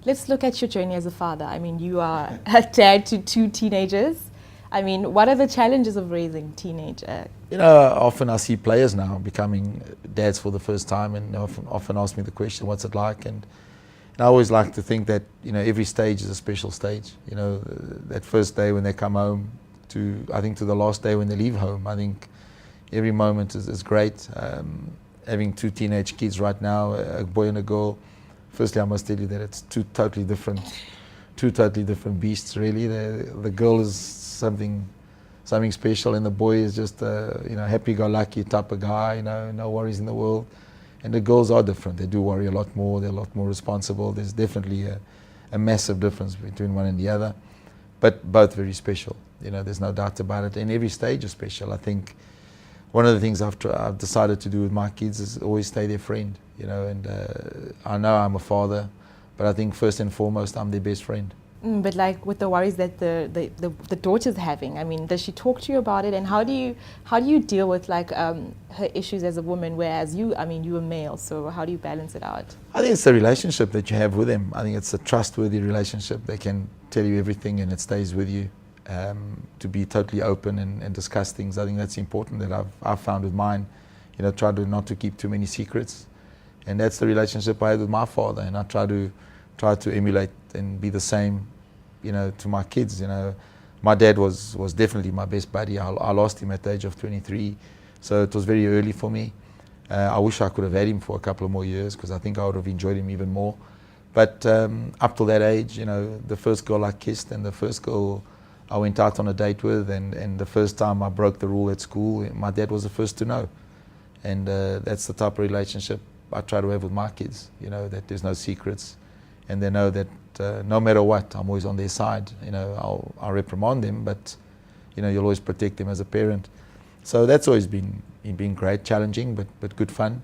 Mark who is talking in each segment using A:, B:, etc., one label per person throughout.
A: Let's look at your journey as a father. I mean, you are a dad to two teenagers. I mean, what are the challenges of raising teenager?
B: You know, often I see players now becoming dads for the first time, and often ask me the question, what's it like? And I always like to think that, you know, every stage is a special stage. You know, that first day when they come home I think to the last day when they leave home, I think every moment is great. Having two teenage kids right now, a boy and a girl, firstly I must tell you that it's two totally different beasts really. The girl is something special, and the boy is just a, you know, happy-go-lucky type of guy, you know, no worries in the world. And the girls are different. They do worry a lot more. They're a lot more responsible. There's definitely a massive difference between one and the other, but both very special. You know, there's no doubt about it. And every stage is special. I think one of the things I've decided to do with my kids is always stay their friend. You know, and I know I'm a father, but I think first and foremost I'm their best friend.
A: But like with the worries that the daughter's having, I mean, does she talk to you about it? And how do you deal with like her issues as a woman, whereas you're a male, so how do you balance it out?
B: I think it's the relationship that you have with them. I think it's a trustworthy relationship. They can tell you everything and it stays with you. To be totally open and discuss things. I think that's important that I've found with mine. You know, try not to keep too many secrets. And that's the relationship I had with my father, and I try to emulate and be the same, you know, to my kids. You know, my dad was definitely my best buddy. I lost him at the age of 23, so it was very early for me. I wish I could have had him for a couple of more years, because I think I would have enjoyed him even more. But up to that age, you know, the first girl I kissed and the first girl I went out on a date with, and the first time I broke the rule at school, my dad was the first to know. And that's the type of relationship I try to have with my kids, you know, that there's no secrets, and they know that no matter what, I'm always on their side. You know, I'll reprimand them, but, you know, you'll always protect them as a parent. So that's always been great, challenging, but good fun.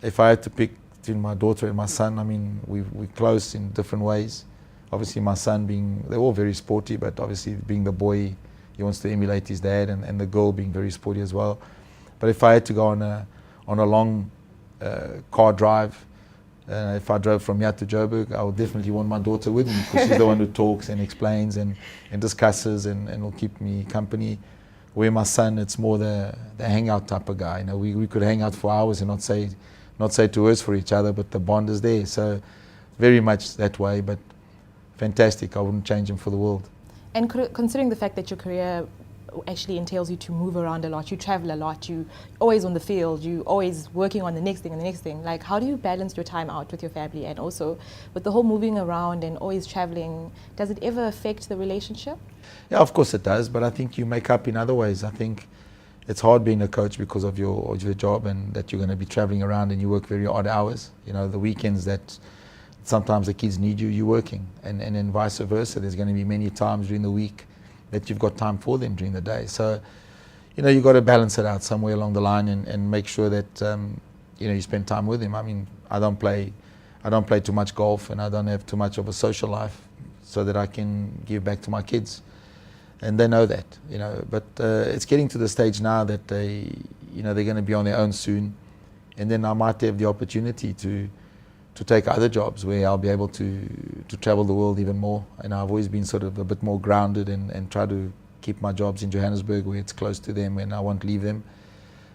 B: If I had to pick between my daughter and my son, I mean, we're close in different ways. Obviously my son they're all very sporty, but obviously being the boy, he wants to emulate his dad, and the girl being very sporty as well. But if I had to go on a long car drive, if I drove from here to Joburg, I would definitely want my daughter with me, because she's the one who talks and explains and discusses and will keep me company. Where my son, it's more the hangout type of guy. You know, we could hang out for hours and not say two words for each other, but the bond is there. So very much that way, but fantastic. I wouldn't change him for the world.
A: And considering the fact that your career actually entails you to move around a lot, you travel a lot, you always on the field, you always working on the next thing, like how do you balance your time out with your family, and also with the whole moving around and always traveling? Does it ever affect the relationship?
B: Yeah, of course it does, but I think you make up in other ways. I think it's hard being a coach because of your job, and that you're going to be traveling around and you work very odd hours. You know, the weekends that sometimes the kids need you, you're working, and then vice versa. There's going to be many times during the week that you've got time for them during the day. So, you know, you've got to balance it out somewhere along the line, and make sure that, you know, you spend time with them. I mean, I don't play too much golf, and I don't have too much of a social life, so that I can give back to my kids. And they know that, you know, but it's getting to the stage now that they're going to be on their own soon. And then I might have the opportunity to take other jobs where I'll be able to travel the world even more. And I've always been sort of a bit more grounded and try to keep my jobs in Johannesburg, where it's close to them and I won't leave them.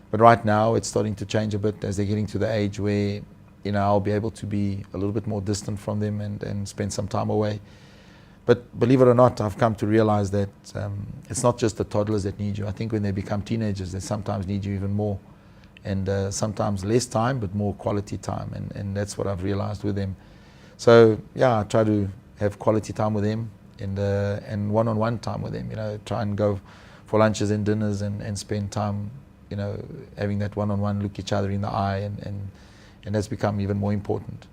B: But right now it's starting to change a bit as they're getting to the age where, you know, I'll be able to be a little bit more distant from them and spend some time away. But believe it or not, I've come to realize that it's not just the toddlers that need you. I think when they become teenagers, they sometimes need you even more. And sometimes less time, but more quality time. And that's what I've realized with them. So yeah, I try to have quality time with them, and one-on-one time with them. You know, try and go for lunches and dinners and spend time, you know, having that one-on-one, look each other in the eye, and that's become even more important.